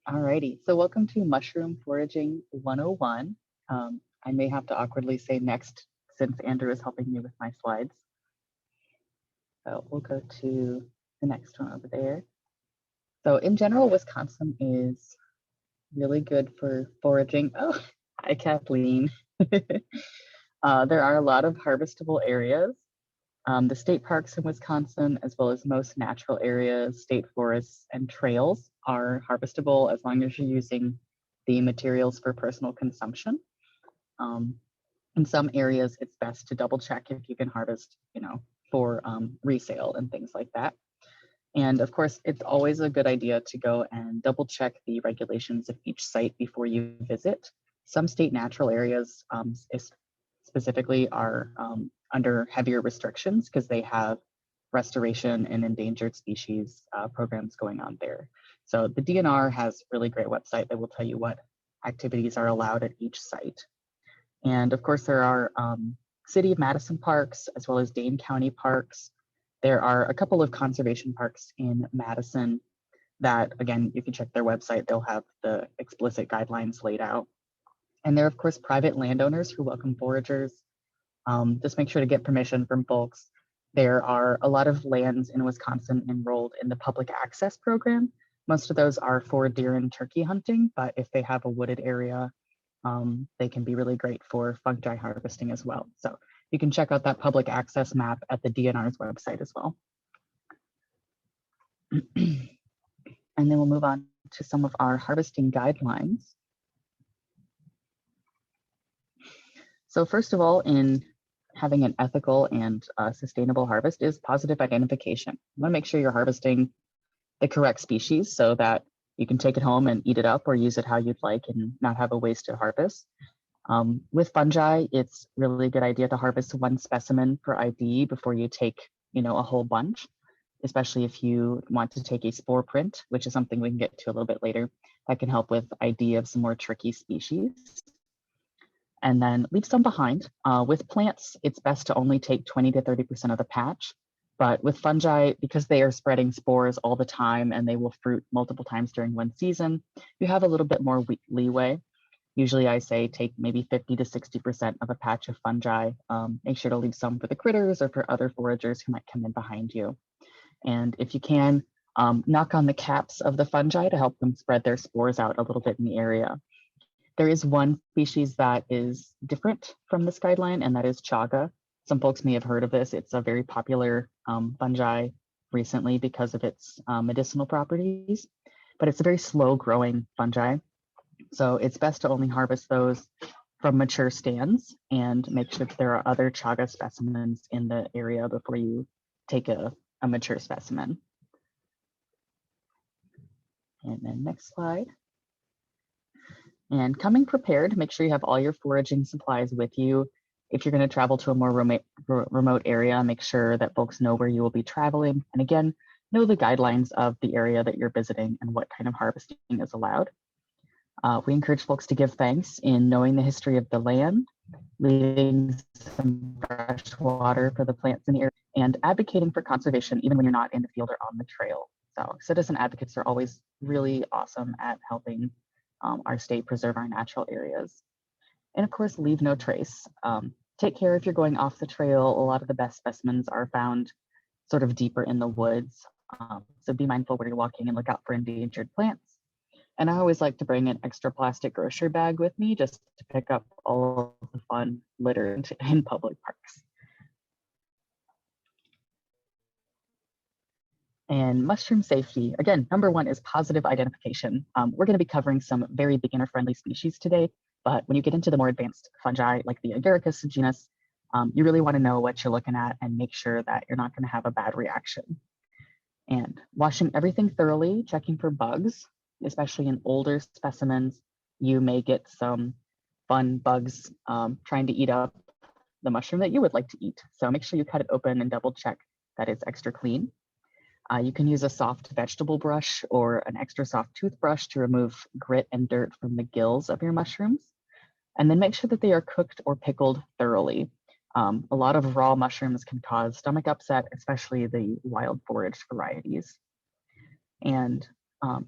Alrighty, so welcome to Mushroom Foraging 101. I may have to awkwardly say next since Andrew is helping me with my slides. So we'll go to the next one over there. So in general, Wisconsin is really good for foraging. Oh, hi, Kathleen. There are a lot of harvestable areas. The state parks in Wisconsin, as well as most natural areas, state forests, and trails are harvestable as long as you're using the materials for personal consumption. In some areas, it's best to double check if you can harvest, for resale and things like that. And of course, it's always a good idea to go and double check the regulations of each site before you visit. Some state natural areas specifically are under heavier restrictions because they have restoration and endangered species programs going on there. So the DNR has a really great website that will tell you what activities are allowed at each site. And of course, there are City of Madison parks, as well as Dane County parks. There are a couple of conservation parks in Madison that, again, you can check their website. They'll have the explicit guidelines laid out. And there are, of course, private landowners who welcome foragers. Just make sure to get permission from folks. There are a lot of lands in Wisconsin enrolled in the public access program. Most of those are for deer and turkey hunting, but if they have a wooded area, they can be really great for fungi harvesting as well. So you can check out that public access map at the DNR's website as well. And then we'll move on to some of our harvesting guidelines. So first of all, in having an ethical and sustainable harvest is positive identification. You want to make sure you're harvesting the correct species so that you can take it home and eat it up or use it how you'd like and not have a wasted harvest. With fungi, it's really a good idea to harvest one specimen per ID before you take, a whole bunch, especially if you want to take a spore print, which is something we can get to a little bit later. That can help with ID of some more tricky species. And then leave some behind. With plants, it's best to only take 20 to 30% of the patch. But with fungi, because they are spreading spores all the time and they will fruit multiple times during one season, you have a little bit more leeway. Usually I say take maybe 50 to 60% of a patch of fungi. Make sure to leave some for the critters or for other foragers who might come in behind you. And if you can, knock on the caps of the fungi to help them spread their spores out a little bit in the area. There is one species that is different from this guideline, and that is chaga. Some folks may have heard of this. It's a very popular fungi recently because of its medicinal properties, but it's a very slow growing fungi. So it's best to only harvest those from mature stands and make sure that there are other chaga specimens in the area before you take a mature specimen. And then next slide. And coming prepared, make sure you have all your foraging supplies with you. If you're going to travel to a more remote area, make sure that folks know where you will be traveling. And again, know the guidelines of the area that you're visiting and what kind of harvesting is allowed. We encourage folks to give thanks in knowing the history of the land, leaving some fresh water for the plants in the area, and advocating for conservation even when you're not in the field or on the trail. So citizen advocates are always really awesome at helping our state preserve our natural areas. And of course, leave no trace. Take care if you're going off the trail. A lot of the best specimens are found sort of deeper in the woods. So be mindful where you're walking and look out for endangered plants. And I always like to bring an extra plastic grocery bag with me just to pick up all of the fun litter in public parks. And mushroom safety, again, number one is positive identification. We're going to be covering some very beginner-friendly species today, but when you get into the more advanced fungi like the Agaricus genus, you really want to know what you're looking at and make sure that you're not going to have a bad reaction. And washing everything thoroughly, checking for bugs, especially in older specimens, you may get some fun bugs trying to eat up the mushroom that you would like to eat. So make sure you cut it open and double check that it's extra clean. You can use a soft vegetable brush or an extra soft toothbrush to remove grit and dirt from the gills of your mushrooms. And then make sure that they are cooked or pickled thoroughly. A lot of raw mushrooms can cause stomach upset, especially the wild forage varieties. And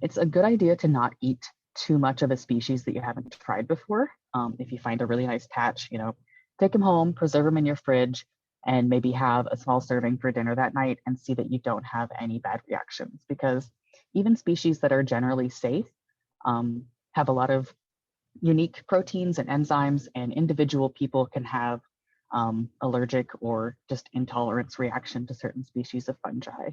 It's a good idea to not eat too much of a species that you haven't tried before. If you find a really nice patch, take them home, preserve them in your fridge, and maybe have a small serving for dinner that night and see that you don't have any bad reactions, because even species that are generally safe have a lot of unique proteins and enzymes, and individual people can have allergic or just intolerance reaction to certain species of fungi.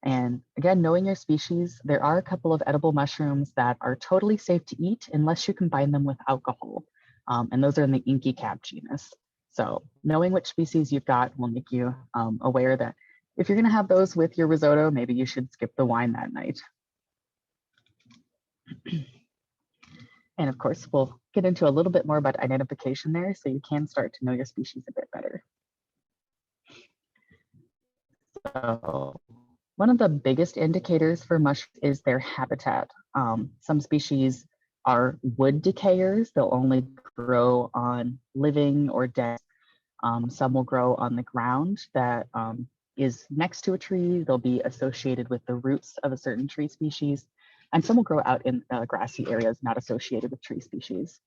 And again, knowing your species, there are a couple of edible mushrooms that are totally safe to eat unless you combine them with alcohol. And those are in the inky cap genus. So knowing which species you've got will make you aware that if you're gonna have those with your risotto, maybe you should skip the wine that night. And of course, we'll get into a little bit more about identification there, so you can start to know your species a bit better. So one of the biggest indicators for mushrooms is their habitat. Some species are wood decayers. They'll only grow on living or dead. Some will grow on the ground that is next to a tree. They'll be associated with the roots of a certain tree species. And some will grow out in grassy areas not associated with tree species.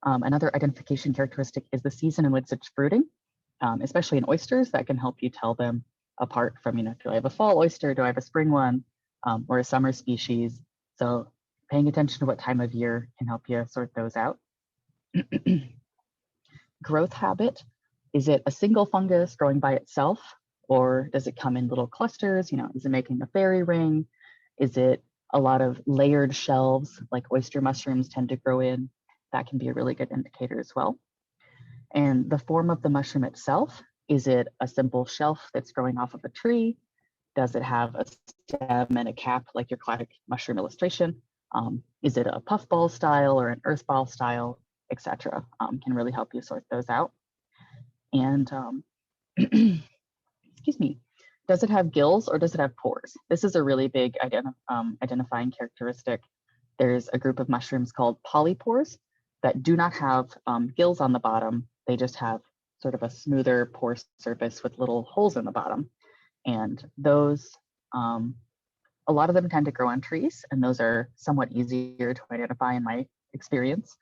Another identification characteristic is the season in which it's fruiting, especially in oysters. That can help you tell them apart from, do I have a fall oyster? Do I have a spring one, or a summer species? So paying attention to what time of year can help you sort those out. Growth habit, is it a single fungus growing by itself, or does it come in little clusters? Is it making a fairy ring? Is it a lot of layered shelves like oyster mushrooms tend to grow in? That can be a really good indicator as well. And the form of the mushroom itself, is it a simple shelf that's growing off of a tree? Does it have a stem and a cap like your classic mushroom illustration? Is it a puffball style or an earthball style, etc.? Can really help you sort those out. And excuse me, does it have gills or does it have pores? This is a really big identifying characteristic. There's a group of mushrooms called polypores that do not have gills on the bottom. They just have sort of a smoother pore surface with little holes in the bottom. And those, a lot of them tend to grow on trees, and those are somewhat easier to identify in my experience.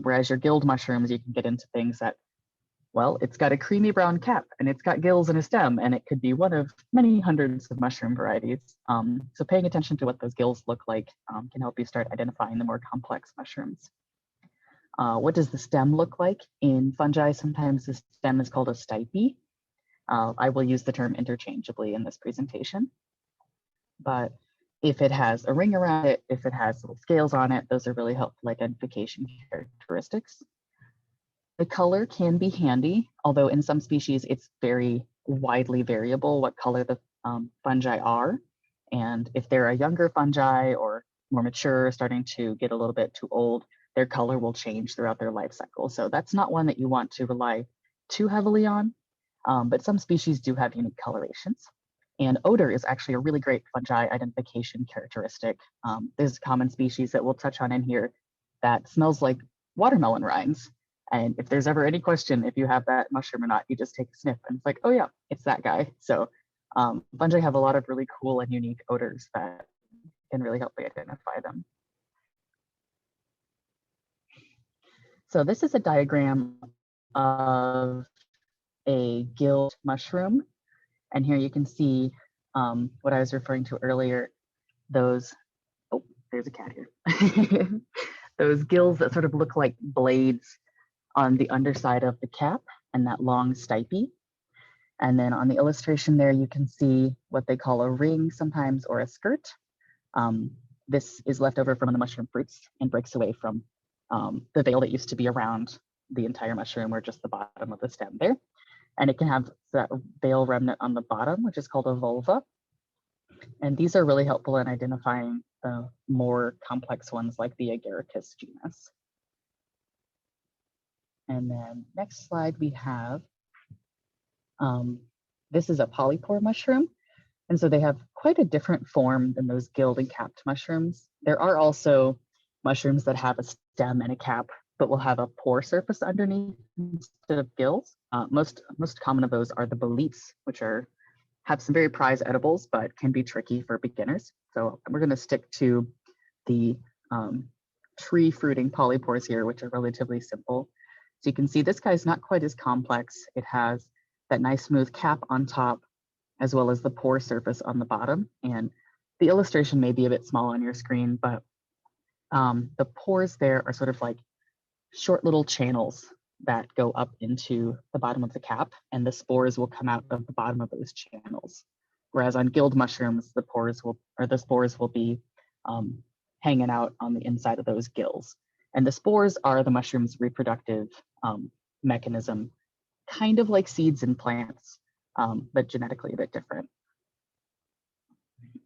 Whereas your gilled mushrooms, you can get into things that, well, it's got a creamy brown cap and it's got gills and a stem, and it could be one of many hundreds of mushroom varieties. So paying attention to what those gills look like can help you start identifying the more complex mushrooms. What does the stem look like? In fungi, sometimes the stem is called a stipe. I will use the term interchangeably in this presentation. But if it has a ring around it, if it has little scales on it, those are really helpful identification characteristics. The color can be handy, although in some species it's very widely variable what color the fungi are. And if they're a younger fungi or more mature, starting to get a little bit too old, their color will change throughout their life cycle. So that's not one that you want to rely too heavily on, but some species do have unique colorations. And odor is actually a really great fungi identification characteristic. There's a common species that we'll touch on in here that smells like watermelon rinds. And if there's ever any question if you have that mushroom or not, you just take a sniff and it's like, oh yeah, it's that guy. So fungi have a lot of really cool and unique odors that can really help you identify them. So this is a diagram of a gilled mushroom. And here you can see what I was referring to earlier, those, oh, there's a cat here. Those gills that sort of look like blades on the underside of the cap and that long stipe. And then on the illustration there, you can see what they call a ring sometimes, or a skirt. This is left over from the mushroom fruits and breaks away from the veil that used to be around the entire mushroom, or just the bottom of the stem there. And it can have that veil remnant on the bottom, which is called a vulva. And these are really helpful in identifying the more complex ones like the Agaricus genus. And then next slide we have, this is a polypore mushroom. And so they have quite a different form than those gilled and capped mushrooms. There are also mushrooms that have a stem and a cap, but will have a pore surface underneath instead of gills. Most common of those are the boletes, which are have some very prized edibles, but can be tricky for beginners. So we're going to stick to the tree fruiting polypores here, which are relatively simple. So you can see this guy's not quite as complex. It has that nice smooth cap on top, as well as the pore surface on the bottom. And the illustration may be a bit small on your screen, but the pores there are sort of like short little channels that go up into the bottom of the cap, and the spores will come out of the bottom of those channels. Whereas on guild mushrooms, the spores will be hanging out on the inside of those gills. And the spores are the mushroom's reproductive mechanism, kind of like seeds in plants, but genetically a bit different.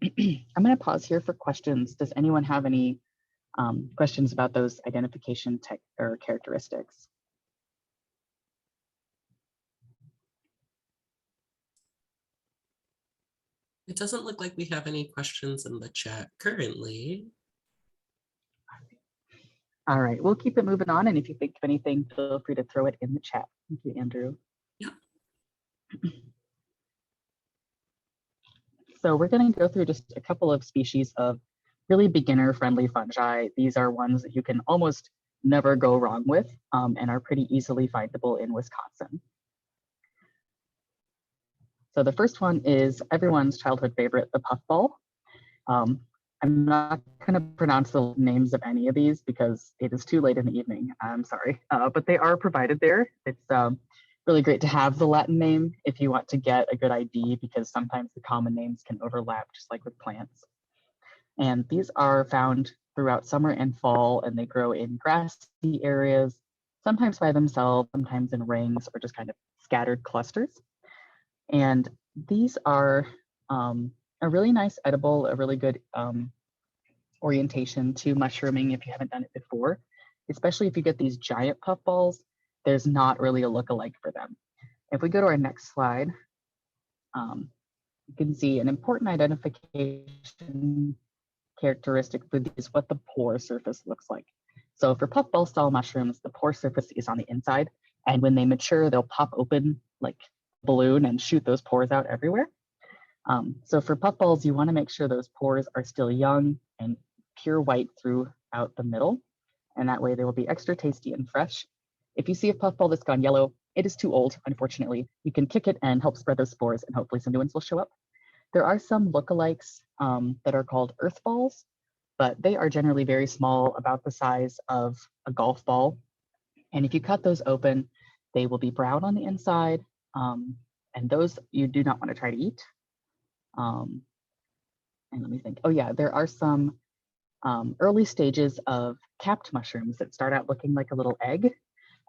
I'm going to pause here for questions. Does anyone have any questions about those identification or characteristics? It doesn't look like we have any questions in the chat currently. All right, we'll keep it moving on. And if you think of anything, feel free to throw it in the chat. Thank you, Andrew. Yeah. So we're going to go through just a couple of species of really beginner-friendly fungi. These are ones that you can almost never go wrong with and are pretty easily findable in Wisconsin. So the first one is everyone's childhood favorite, the puffball. I'm not going to pronounce the names of any of these because it is too late in the evening. I'm sorry, but they are provided there. It's really great to have the Latin name if you want to get a good ID, because sometimes the common names can overlap, just like with plants. And these are found throughout summer and fall, and they grow in grassy areas, sometimes by themselves, sometimes in rings, or just kind of scattered clusters. And these are a really nice edible, a really good orientation to mushrooming if you haven't done it before, especially if you get these giant puffballs. There's not really a look-alike for them. If we go to our next slide, you can see an important identification characteristic for these is what the pore surface looks like. So for puffball style mushrooms, the pore surface is on the inside, and when they mature, they'll pop open like a balloon and shoot those pores out everywhere. So for puffballs, you want to make sure those pores are still young and pure white throughout the middle, and that way they will be extra tasty and fresh. If you see a puffball that's gone yellow, it is too old, unfortunately. You can kick it and help spread those spores, and hopefully some new ones will show up. There are some lookalikes that are called earth balls, but they are generally very small, about the size of a golf ball. And if you cut those open, they will be brown on the inside, and those you do not want to try to eat. And let me think. Oh yeah, there are some early stages of capped mushrooms that start out looking like a little egg.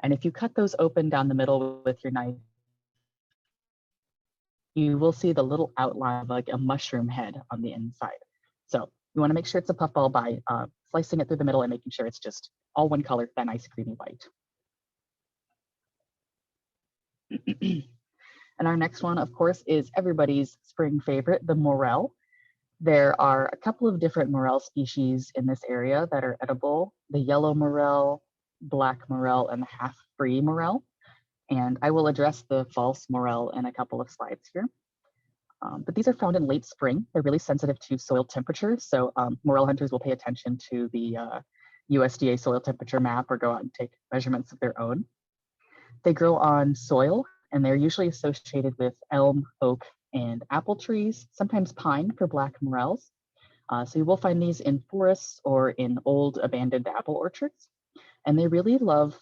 And if you cut those open down the middle with your knife, you will see the little outline of like a mushroom head on the inside. So you want to make sure it's a puffball by slicing it through the middle and making sure it's just all one color, that nice creamy white. And our next one, of course, is everybody's spring favorite, the morel. There are a couple of different morel species in this area that are edible: the yellow morel, black morel, and the half-free morel. And I will address the false morel in a couple of slides here. But these are found in late spring. They're really sensitive to soil temperature. So morel hunters will pay attention to the USDA soil temperature map or go out and take measurements of their own. They grow on soil, and they're usually associated with elm, oak, and apple trees, sometimes pine for black morels. So you will find these in forests or in old abandoned apple orchards. And they really love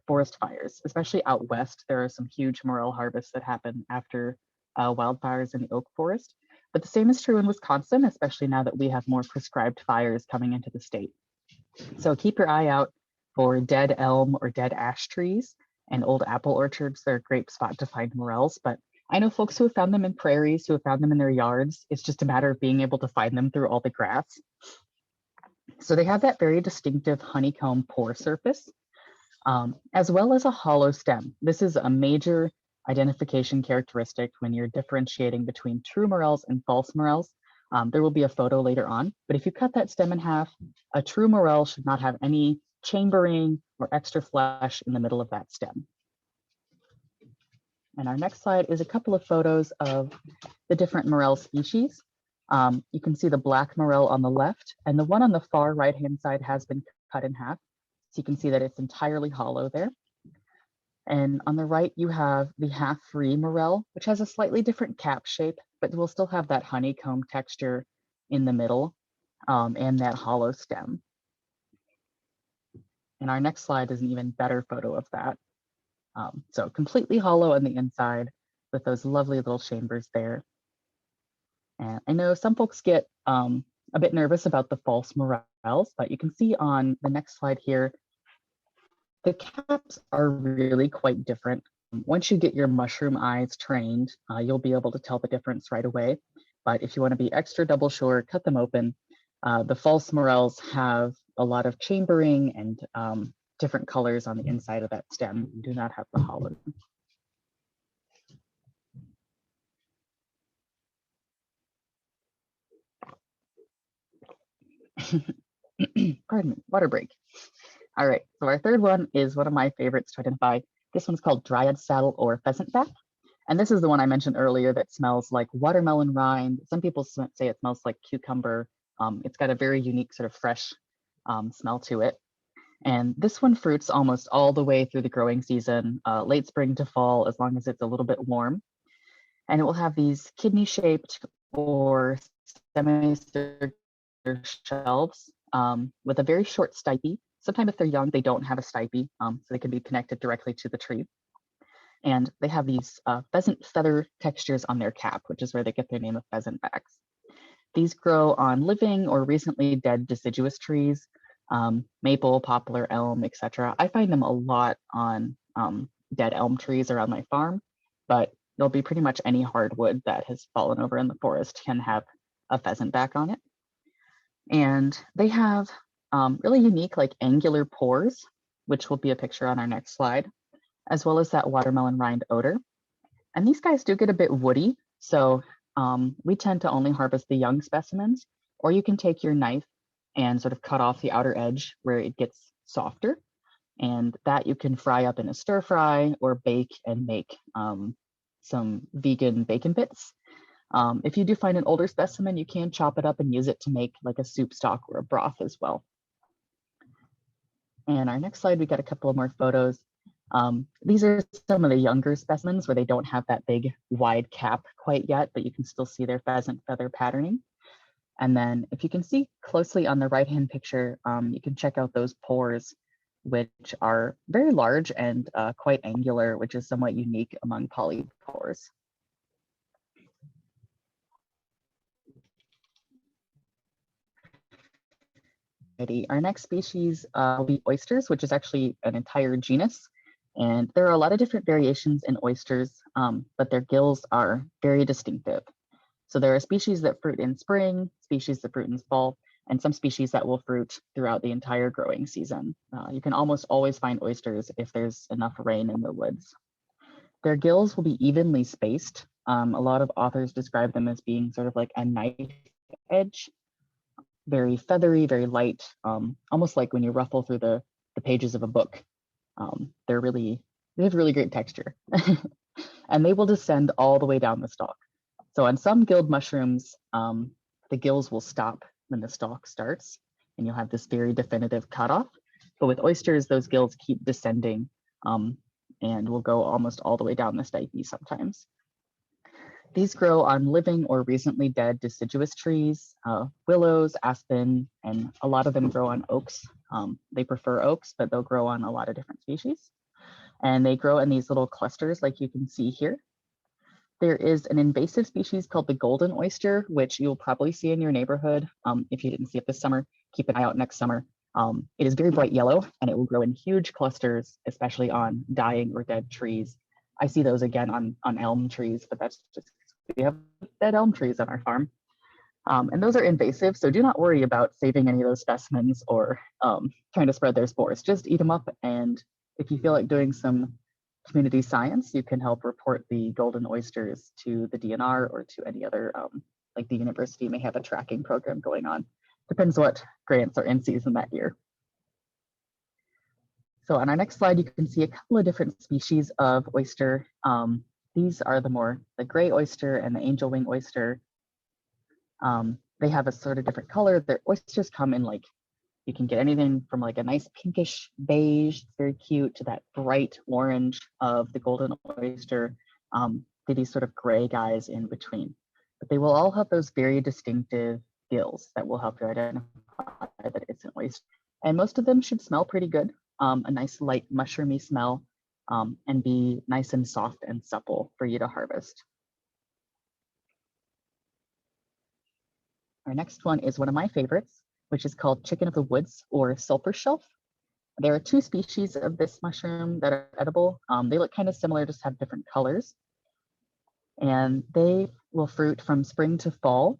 forest fires, especially out west. There are some huge morel harvests that happen after wildfires in the oak forest. But the same is true in Wisconsin, especially now that we have more prescribed fires coming into the state. So keep your eye out for dead elm or dead ash trees and old apple orchards. They're a great spot to find morels, but I know folks who have found them in prairies, who have found them in their yards. It's just a matter of being able to find them through all the grass. So they have that very distinctive honeycomb pore surface, as well as a hollow stem. This is a major identification characteristic when you're differentiating between true morels and false morels. There will be a photo later on, but if you cut that stem in half, a true morel should not have any chambering or extra flesh in the middle of that stem. And our next slide is a couple of photos of the different morel species. You can see the black morel on the left, and the one on the far right-hand side has been cut in half. So you can see that it's entirely hollow there. And on the right, you have the half-free morel, which has a slightly different cap shape, but will still have that honeycomb texture in the middle and that hollow stem. And our next slide is an even better photo of that. So completely hollow on the inside with those lovely little chambers there. And I know some folks get a bit nervous about the false morels, but you can see on the next slide here, the caps are really quite different. Once you get your mushroom eyes trained, you'll be able to tell the difference right away. But if you want to be extra double sure, cut them open. The false morels have a lot of chambering and different colors on the inside of that stem. You do not have the hollow. Pardon me, water break. All right, so our third one is one of my favorites to identify. This one's called dryad saddle or pheasant back. And this is the one I mentioned earlier that smells like watermelon rind. Some people say it smells like cucumber. It's got a very unique sort of fresh smell to it. And this one fruits almost all the way through the growing season, late spring to fall, as long as it's a little bit warm. And it will have these kidney-shaped or semicircular shelves with a very short stipe. Sometimes if they're young, they don't have a stipe, so they can be connected directly to the tree. And they have these pheasant feather textures on their cap, which is where they get their name of pheasant backs. These grow on living or recently dead deciduous trees, maple, poplar, elm, etc. I find them a lot on dead elm trees around my farm, but there'll be pretty much any hardwood that has fallen over in the forest can have a pheasant back on it. And they have really unique like angular pores, which will be a picture on our next slide, as well as that watermelon rind odor. And these guys do get a bit woody, so we tend to only harvest the young specimens, or you can take your knife and sort of cut off the outer edge where it gets softer, and that you can fry up in a stir fry or bake and make some vegan bacon bits. If you do find an older specimen, you can chop it up and use it to make like a soup stock or a broth as well. And our next slide, we got a couple of more photos. These are some of the younger specimens where they don't have that big wide cap quite yet, but you can still see their pheasant feather patterning. And then if you can see closely on the right-hand picture, you can check out those pores, which are very large and quite angular, which is somewhat unique among polypores. Our next species will be oysters, which is actually an entire genus. And there are a lot of different variations in oysters, but their gills are very distinctive. So there are species that fruit in spring, species that fruit in fall, and some species that will fruit throughout the entire growing season. You can almost always find oysters if there's enough rain in the woods. Their gills will be evenly spaced. A lot of authors describe them as being sort of like a knife edge, very feathery, very light, almost like when you ruffle through the pages of a book. They have really great texture. And they will descend all the way down the stalk. So on some gilled mushrooms, the gills will stop when the stalk starts, and you'll have this very definitive cutoff. But with oysters, those gills keep descending and will go almost all the way down the stipe sometimes. These grow on living or recently dead deciduous trees, willows, aspen, and a lot of them grow on oaks. They prefer oaks, but they'll grow on a lot of different species. And they grow in these little clusters like you can see here. There is an invasive species called the golden oyster, which you'll probably see in your neighborhood. If you didn't see it this summer, keep an eye out next summer. It is very bright yellow, and it will grow in huge clusters, especially on dying or dead trees. I see those again on elm trees, but that's just we have dead elm trees on our farm. And those are invasive, so do not worry about saving any of those specimens or trying to spread their spores. Just eat them up, and if you feel like doing some community science, you can help report the golden oysters to the DNR or to any other, like the university may have a tracking program going on. Depends what grants are in season that year. So on our next slide, you can see a couple of different species of oyster. these are the gray oyster and the angel wing oyster. They have a sort of different color. Their oysters come in like, you can get anything from like a nice pinkish beige, very cute, to that bright orange of the golden oyster, to these sort of gray guys in between. But they will all have those very distinctive gills that will help you identify that it's an oyster. And most of them should smell pretty good, a nice light mushroomy smell, and be nice and soft and supple for you to harvest. Our next one is one of my favorites, which is called chicken of the woods or sulfur shelf. There are two species of this mushroom that are edible. They look kind of similar, just have different colors. And they will fruit from spring to fall.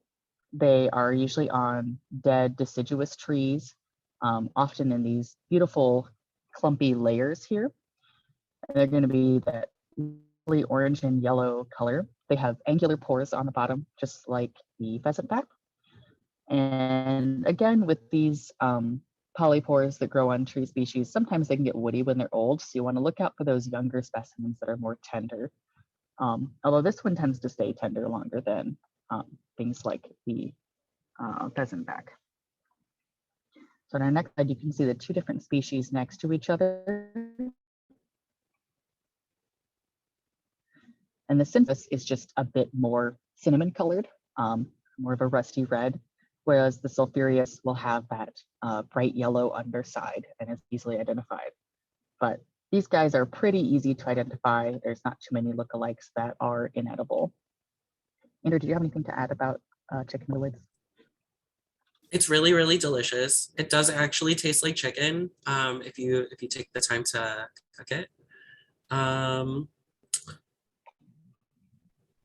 They are usually on dead deciduous trees, often in these beautiful clumpy layers here. And they're going to be that really orange and yellow color. They have angular pores on the bottom, just like the pheasant back. And again, with these polypores that grow on tree species, sometimes they can get woody when they're old. So you want to look out for those younger specimens that are more tender. Although this one tends to stay tender longer than things like the pheasant back. So on our next slide, you can see the two different species next to each other. And the synthesis is just a bit more cinnamon colored, more of a rusty red, whereas the sulphureus will have that bright yellow underside and is easily identified. But these guys are pretty easy to identify. There's not too many lookalikes that are inedible. Andrew, do you have anything to add about chicken of the woods? It's really, really delicious. It does actually taste like chicken if you take the time to cook it.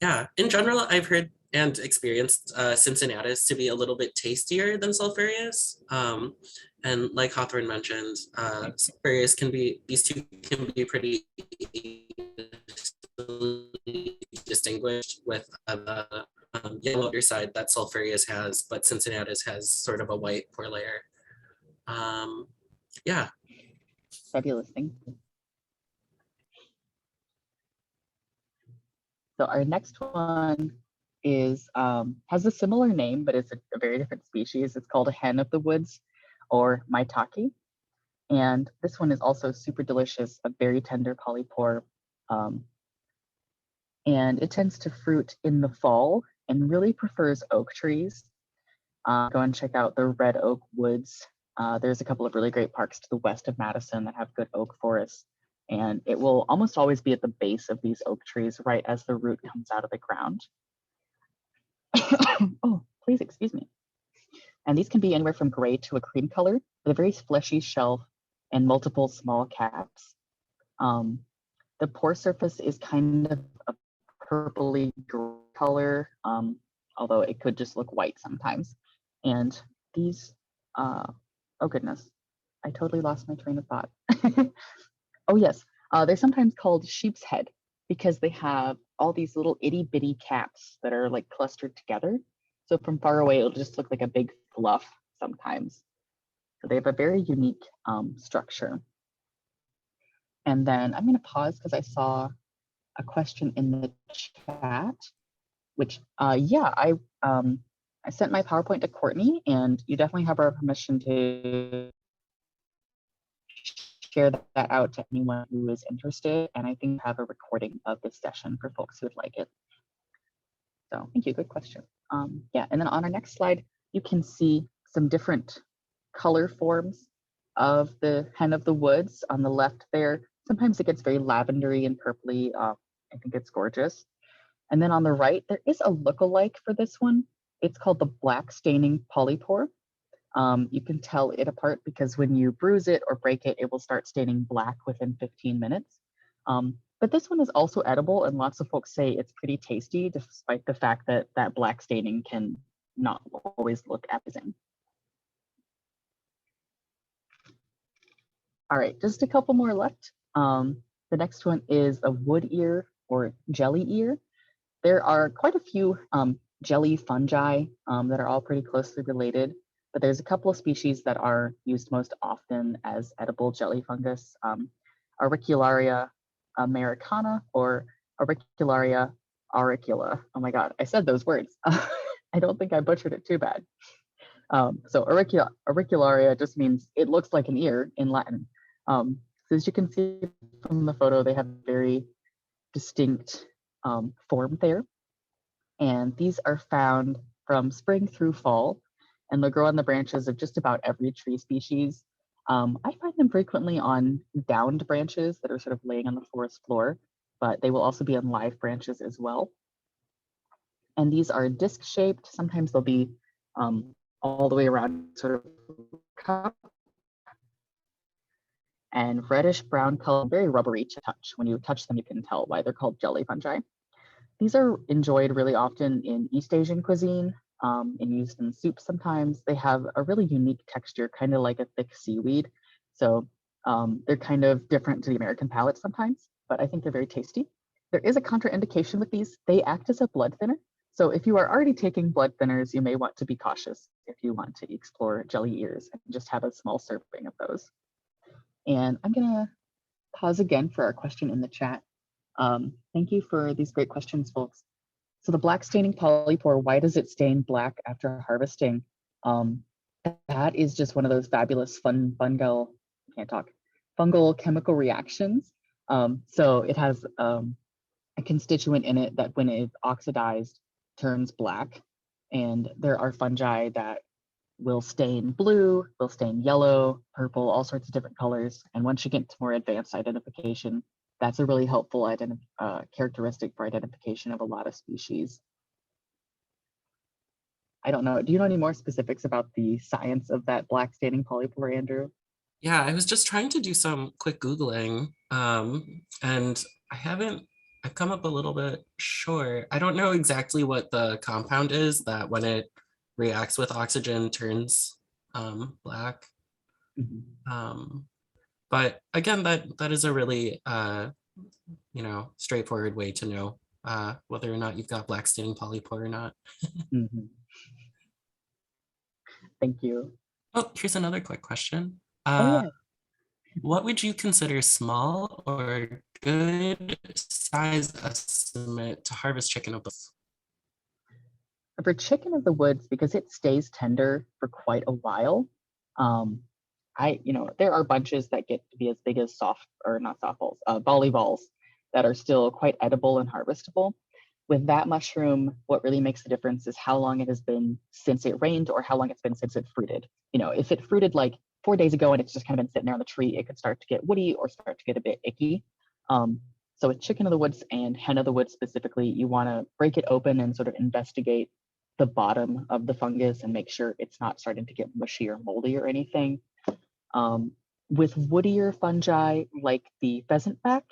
Yeah, in general, I've heard and experienced Cincinnatus to be a little bit tastier than sulphureus. And like Hawthorn mentioned, sulphureus these two can be pretty distinguished with the yellow underside that sulphureus has, but Cincinnatus has sort of a white pore layer. Yeah. Fabulous, thank you. So our next one is has a similar name, but it's a very different species. It's called a hen of the woods or maitake. And this one is also super delicious, a very tender polypore. And it tends to fruit in the fall and really prefers oak trees. Go and check out the red oak woods. There's a couple of really great parks to the west of Madison that have good oak forests. And it will almost always be at the base of these oak trees right as the root comes out of the ground. Oh, please excuse me. And these can be anywhere from gray to a cream color with a very fleshy shelf and multiple small caps. The pore surface is kind of a purpley gray color, although it could just look white sometimes. And these, oh goodness, I totally lost my train of thought. Oh yes, they're sometimes called sheep's head because they have all these little itty bitty caps that are like clustered together. So from far away, it'll just look like a big fluff sometimes. So they have a very unique structure. And then I'm gonna pause because I saw a question in the chat, which yeah, I sent my PowerPoint to Courtney, and you definitely have our permission to share that out to anyone who is interested. And I think I have a recording of this session for folks who would like it. So thank you, good question. Yeah, and then on our next slide, you can see some different color forms of the hen of the woods on the left there. Sometimes it gets very lavendery and purpley. I think it's gorgeous. And then on the right, there is a lookalike for this one. It's called the black staining polypore. You can tell it apart because when you bruise it or break it, it will start staining black within 15 minutes. But this one is also edible, and lots of folks say it's pretty tasty, despite the fact that that black staining can not always look appetizing. All right, just a couple more left. The next one is a wood ear or jelly ear. There are quite a few jelly fungi that are all pretty closely related, but there's a couple of species that are used most often as edible jelly fungus. Auricularia americana or auricula. Oh my God, I said those words. I don't think I butchered it too bad. So auricularia just means it looks like an ear in Latin. So as you can see from the photo, they have very distinct form there. And these are found from spring through fall, and they'll grow on the branches of just about every tree species. I find them frequently on downed branches that are sort of laying on the forest floor, but they will also be on live branches as well. And these are disc shaped. Sometimes they'll be all the way around sort of cup, and reddish brown color, very rubbery to touch. When you touch them, you can tell why they're called jelly fungi. These are enjoyed really often in East Asian cuisine and used in soup sometimes. They have a really unique texture, kind of like a thick seaweed. So they're kind of different to the American palate sometimes, but I think they're very tasty. There is a contraindication with these. They act as a blood thinner. So if you are already taking blood thinners, you may want to be cautious if you want to explore jelly ears and just have a small serving of those. And I'm gonna pause again for our question in the chat. Thank you for these great questions, folks. So the black staining polypore, why does it stain black after harvesting? That is just one of those fabulous fungal chemical reactions. So it has a constituent in it that when it's oxidized turns black. And there are fungi that will stain blue, will stain yellow, purple, all sorts of different colors. And once you get to more advanced identification, that's a really helpful characteristic for identification of a lot of species. I don't know, do you know any more specifics about the science of that black staining polypore, Andrew? Yeah, I was just trying to do some quick Googling, and I've come up a little bit short. I don't know exactly what the compound is that when it reacts with oxygen turns black. Mm-hmm. But again, that is a really straightforward way to know whether or not you've got black staining polypore or not. Mm-hmm. Thank you. Oh, here's another quick question. Oh yeah. What would you consider small or good size estimate to harvest chicken of this? For chicken of the woods, because it stays tender for quite a while, there are bunches that get to be as big as volleyballs that are still quite edible and harvestable. With that mushroom, what really makes the difference is how long it has been since it rained or how long it's been since it fruited. If it fruited like 4 days ago and it's just kind of been sitting there on the tree, it could start to get woody or start to get a bit icky. So with chicken of the woods and hen of the woods specifically, you want to break it open and sort of investigate the bottom of the fungus and make sure it's not starting to get mushy or moldy or anything. With woodier fungi like the pheasant back,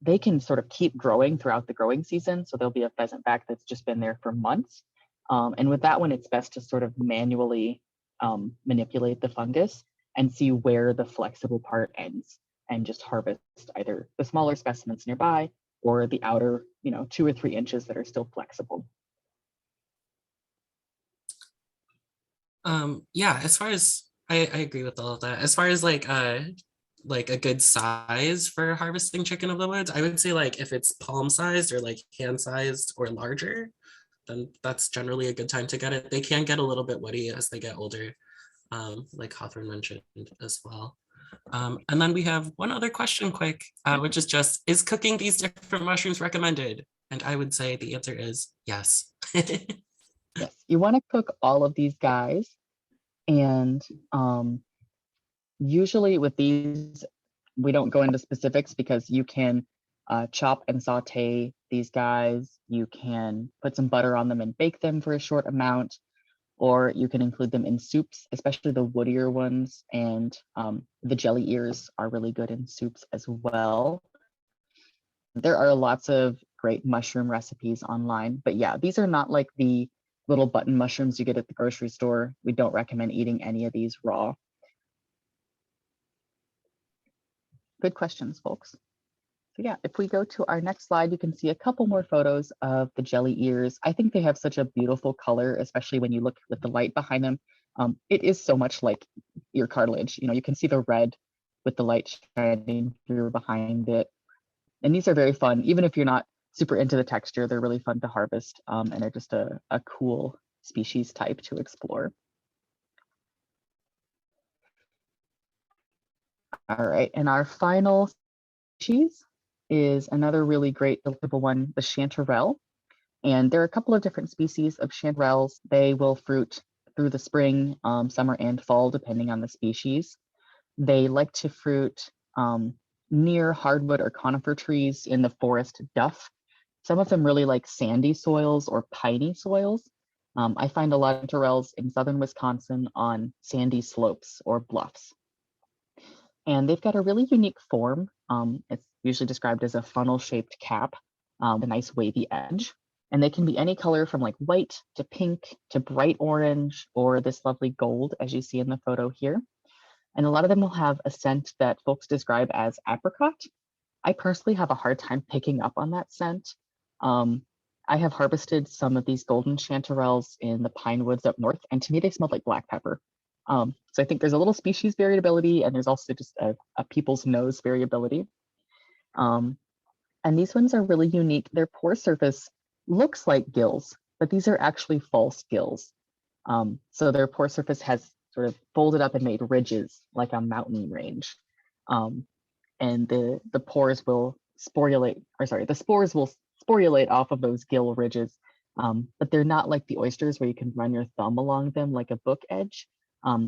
they can sort of keep growing throughout the growing season. So there'll be a pheasant back that's just been there for months. And with that one, it's best to sort of manually manipulate the fungus and see where the flexible part ends and just harvest either the smaller specimens nearby or the outer, 2 or 3 inches that are still flexible. Yeah, as far as I agree with all of that. As far as like a good size for harvesting chicken of the woods, I would say like if it's palm sized or like hand sized or larger, then that's generally a good time to get it. They can get a little bit woody as they get older, like Hawthorn mentioned as well. And then we have one other question quick, which is just, is cooking these different mushrooms recommended? And I would say the answer is yes. Yes, you want to cook all of these guys. And usually with these, we don't go into specifics because you can chop and saute these guys. You can put some butter on them and bake them for a short amount, or you can include them in soups, especially the woodier ones. And the jelly ears are really good in soups as well. There are lots of great mushroom recipes online, but yeah, these are not like the little button mushrooms you get at the grocery store. We don't recommend eating any of these raw. Good questions, folks. So yeah, if we go to our next slide, you can see a couple more photos of the jelly ears. I think they have such a beautiful color, especially when you look with the light behind them. It is so much like ear cartilage. You can see the red with the light shining through behind it. And these are very fun, even if you're not super into the texture, they're really fun to harvest, and they're just a cool species type to explore. All right, and our final species is another really great delectable one, the chanterelle. And there are a couple of different species of chanterelles. They will fruit through the spring, summer, and fall, depending on the species. They like to fruit near hardwood or conifer trees in the forest duff. Some of them really like sandy soils or piney soils. I find a lot of chanterelles in southern Wisconsin on sandy slopes or bluffs. And they've got a really unique form. It's usually described as a funnel-shaped cap with a nice wavy edge. And they can be any color from like white to pink to bright orange or this lovely gold, as you see in the photo here. And a lot of them will have a scent that folks describe as apricot. I personally have a hard time picking up on that scent. I have harvested some of these golden chanterelles in the pine woods up north, and to me, they smelled like black pepper. So I think there's a little species variability, and there's also just a people's nose variability. And these ones are really unique. Their pore surface looks like gills, but these are actually false gills. So their pore surface has sort of folded up and made ridges like a mountain range. And the pores will sporulate, or sorry, the spores will sporulate off of those gill ridges, but they're not like the oysters where you can run your thumb along them like a book edge.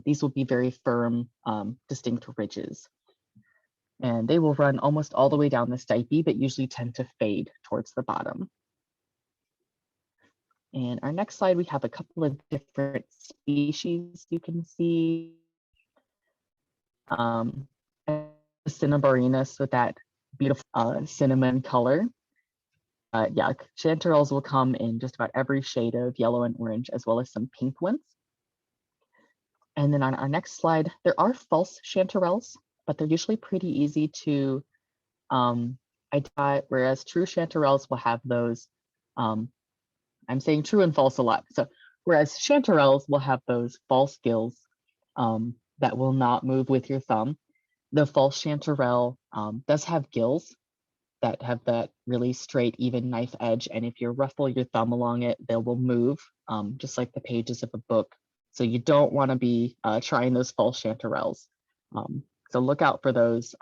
These will be very firm, distinct ridges. And they will run almost all the way down the stipe, but usually tend to fade towards the bottom. And our next slide, we have a couple of different species you can see. Cinnabarinus with that beautiful cinnamon color. Yeah, chanterelles will come in just about every shade of yellow and orange, as well as some pink ones. And then on our next slide, there are false chanterelles, but they're usually pretty easy to identify, whereas true chanterelles will have those, I'm saying true and false a lot. So whereas chanterelles will have those false gills that will not move with your thumb, the false chanterelle does have gills that have that really straight, even knife edge. And if you ruffle your thumb along it, they will move just like the pages of a book. So you don't want to be trying those false chanterelles. So look out for those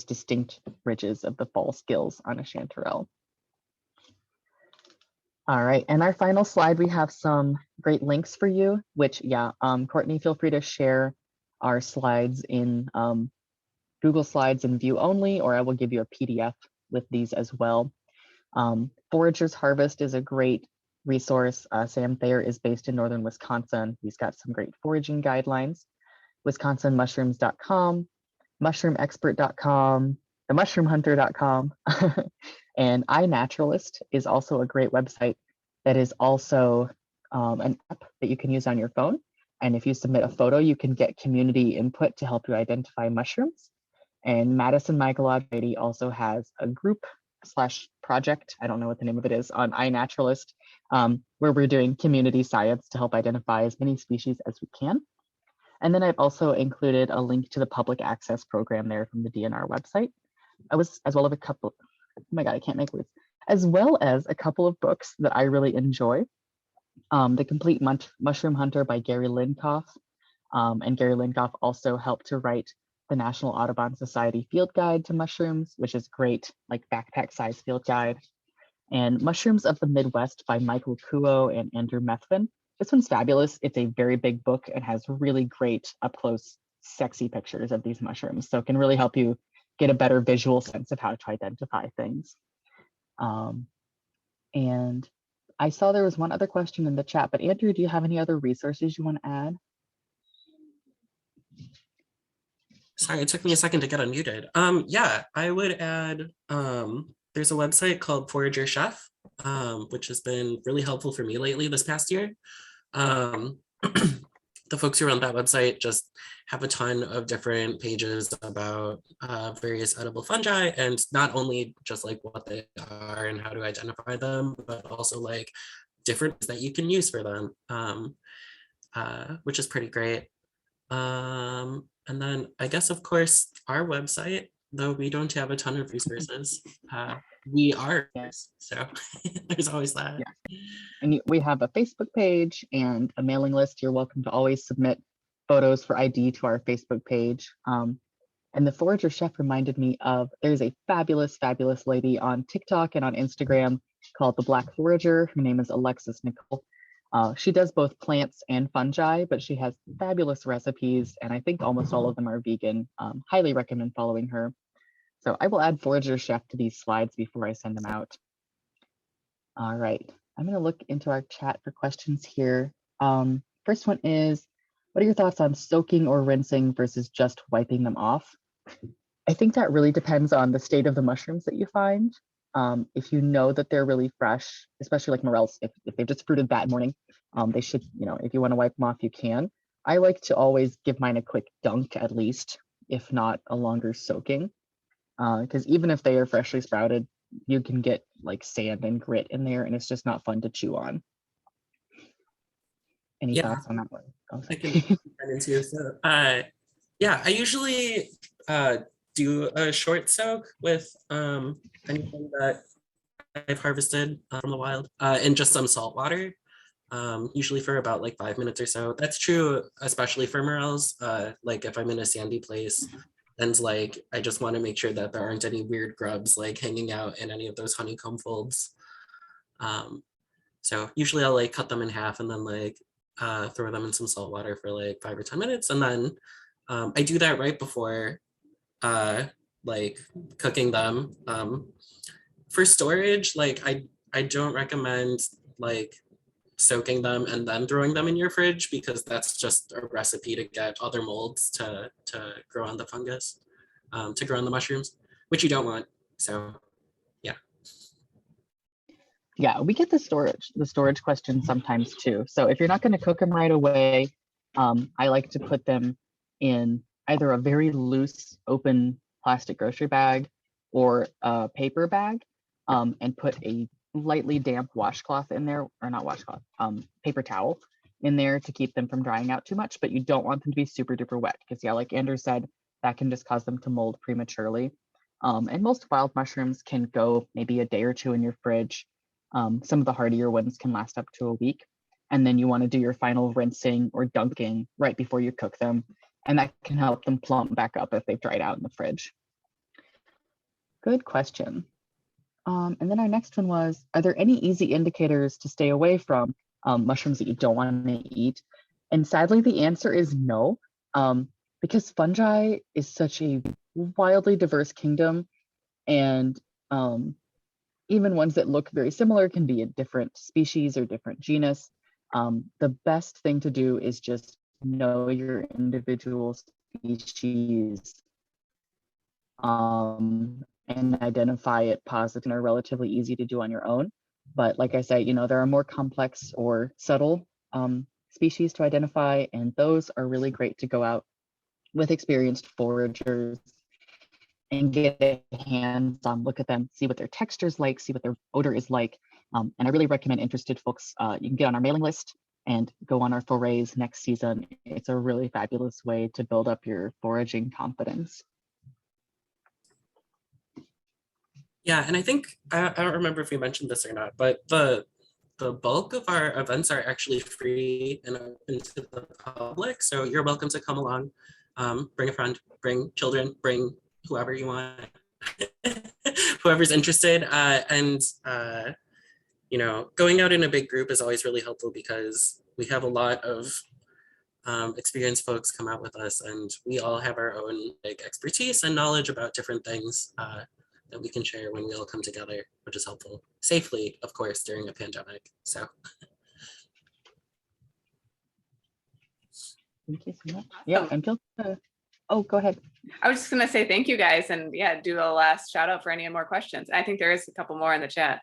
distinct ridges of the false gills on a chanterelle. All right, and our final slide, we have some great links for you, which, yeah, Courtney, feel free to share our slides in Google Slides in view only, or I will give you a PDF with these as well. Forager's Harvest is a great resource. Sam Thayer is based in northern Wisconsin. He's got some great foraging guidelines. WisconsinMushrooms.com, MushroomExpert.com, TheMushroomHunter.com, and iNaturalist is also a great website that is also an app that you can use on your phone. And if you submit a photo, you can get community input to help you identify mushrooms. And Madison Mycological Society also has a group / project, I don't know what the name of it is, on iNaturalist, where we're doing community science to help identify as many species as we can. And then I've also included a link to the public access program there from the DNR website. As well as a couple, oh my God, I can't make words, as well as a couple of books that I really enjoy. The Complete Mushroom Hunter by Gary Linkoff. And Gary Linkoff also helped to write the National Audubon Society Field Guide to Mushrooms, which is great, like backpack size field guide. And Mushrooms of the Midwest by Michael Kuo and Andrew Methvin. This one's fabulous. It's a very big book and has really great up close, sexy pictures of these mushrooms. So it can really help you get a better visual sense of how to identify things. And I saw there was one other question in the chat, but Andrew, do you have any other resources you want to add? Sorry, it took me a second to get unmuted. Yeah, I would add, there's a website called Forager Chef, which has been really helpful for me lately this past year. The folks who run that website just have a ton of different pages about various edible fungi, and not only just like what they are and how to identify them, but also like different that you can use for them, which is pretty great. And then I guess, of course, our website, though we don't have a ton of resources, we are, Yeah. so there's always that. Yeah. And we have a Facebook page and a mailing list. You're welcome to always submit photos for ID to our Facebook page. And the Forager Chef reminded me of, there's a fabulous, fabulous lady on TikTok and on Instagram called the Black Forager. Her name is Alexis Nicole. She does both plants and fungi, but she has fabulous recipes, and I think almost all of them are vegan. Highly recommend following her. So I will add Forager Chef to these slides before I send them out. All right, I'm gonna look into our chat for questions here. First one is, what are your thoughts on soaking or rinsing versus just wiping them off? I think that really depends on the state of the mushrooms that you find. If you know that they're really fresh, especially like morels, if they've just fruited that morning, they should, if you want to wipe them off, you can. I like to always give mine a quick dunk at least, if not a longer soaking. Because even if they are freshly sprouted, you can get like sand and grit in there, and it's just not fun to chew on. Any thoughts on that one? Oh, I can get into. So, yeah, I usually do a short soak with anything that I've harvested from the wild in just some salt water, usually for about like 5 minutes or so. That's true, especially for morels. Like if I'm in a sandy place, and like I just want to make sure that there aren't any weird grubs like hanging out in any of those honeycomb folds. So usually I'll like cut them in half and then like throw them in some salt water for like 5 or 10 minutes, and then I do that right before like cooking them. For storage, like I don't recommend like soaking them and then throwing them in your fridge, because that's just a recipe to get other molds to grow on the fungus, to grow on the mushrooms, which you don't want. So yeah. Yeah, we get the storage question sometimes too. So if you're not going to cook them right away, I like to put them in either a very loose open plastic grocery bag or a paper bag, and put a lightly damp washcloth in there, or not washcloth, paper towel in there to keep them from drying out too much, but you don't want them to be super duper wet, because yeah, like Andrew said, that can just cause them to mold prematurely. And most wild mushrooms can go maybe a day or two in your fridge. Some of the hardier ones can last up to a week. And then you want to do your final rinsing or dunking right before you cook them. And that can help them plump back up if they've dried out in the fridge. Good question. And then our next one was, are there any easy indicators to stay away from mushrooms that you don't want to eat? And sadly, the answer is no, because fungi is such a wildly diverse kingdom, and even ones that look very similar can be a different species or different genus. The best thing to do is just know your individual species, and identify it positive, and are relatively easy to do on your own. But like I say, there are more complex or subtle species to identify, and those are really great to go out with experienced foragers and get a hands on look at them, see what their texture's like, see what their odor is like. And I really recommend interested folks, you can get on our mailing list and go on our forays next season. It's a really fabulous way to build up your foraging confidence. Yeah, and I think, I don't remember if we mentioned this or not, but the bulk of our events are actually free and open to the public. So you're welcome to come along, bring a friend, bring children, bring whoever you want, whoever's interested. Going out in a big group is always really helpful, because we have a lot of experienced folks come out with us, and we all have our own expertise and knowledge about different things that we can share when we all come together, which is helpful, safely, of course, during a pandemic. So. Thank you so much. Yeah, and feel oh, go ahead. I was just going to say thank you guys, and yeah, do a last shout out for any more questions. I think there is a couple more in the chat.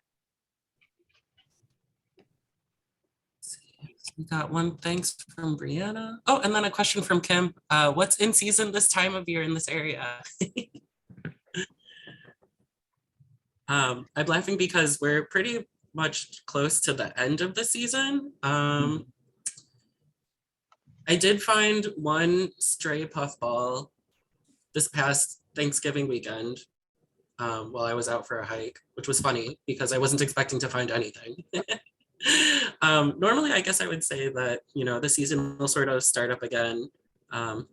We got one thanks from Brianna. Oh, and then a question from Kim. What's in season this time of year in this area? I'm laughing because we're pretty much close to the end of the season. I did find one stray puffball this past Thanksgiving weekend while I was out for a hike, which was funny because I wasn't expecting to find anything. Normally, I guess I would say that, the season will sort of start up again,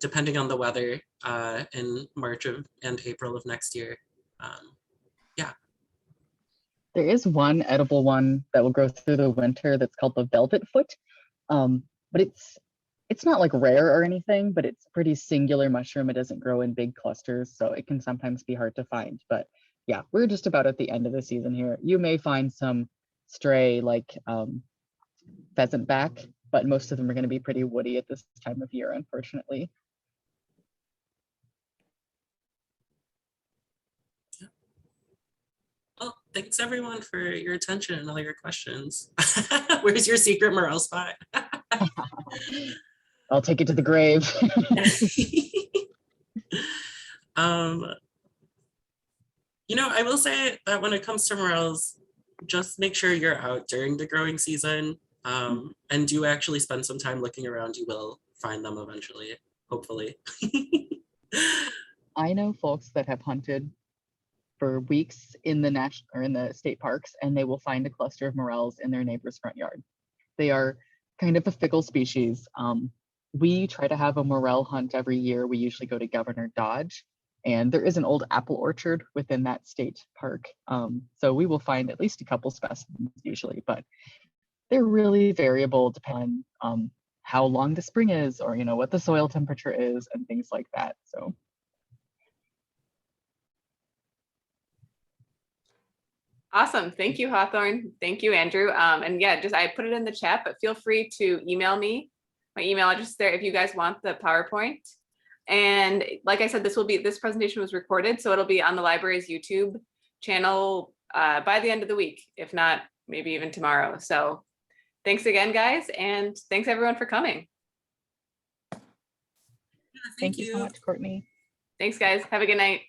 depending on the weather in March and April of next year. Yeah. There is one edible one that will grow through the winter that's called the velvet foot. But it's not like rare or anything, but it's a pretty singular mushroom. It doesn't grow in big clusters, so it can sometimes be hard to find. But yeah, we're just about at the end of the season here. You may find some stray like pheasant back, but most of them are going to be pretty woody at this time of year, unfortunately. Well, thanks everyone for your attention and all your questions. Where's your secret morel spot? I'll take it to the grave. I will say that when it comes to morels, just make sure you're out during the growing season, and do actually spend some time looking around. You will find them eventually, hopefully. I know folks that have hunted for weeks in the national or in the state parks, and they will find a cluster of morels in their neighbor's front yard. They are kind of a fickle species. We try to have a morel hunt every year. We usually go to Governor Dodge, and there is an old apple orchard within that state park. So we will find at least a couple specimens usually, but they're really variable depending on how long the spring is, or what the soil temperature is and things like that. So Awesome. Thank you, Hawthorn. Thank you, Andrew. And yeah, I put it in the chat, but feel free to email me. My email address there if you guys want the PowerPoint. And like I said, this presentation was recorded, so it'll be on the library's YouTube channel by the end of the week, if not maybe even tomorrow. So thanks again, guys, and thanks everyone for coming. Thank you so much, Courtney. Thanks, guys. Have a good night.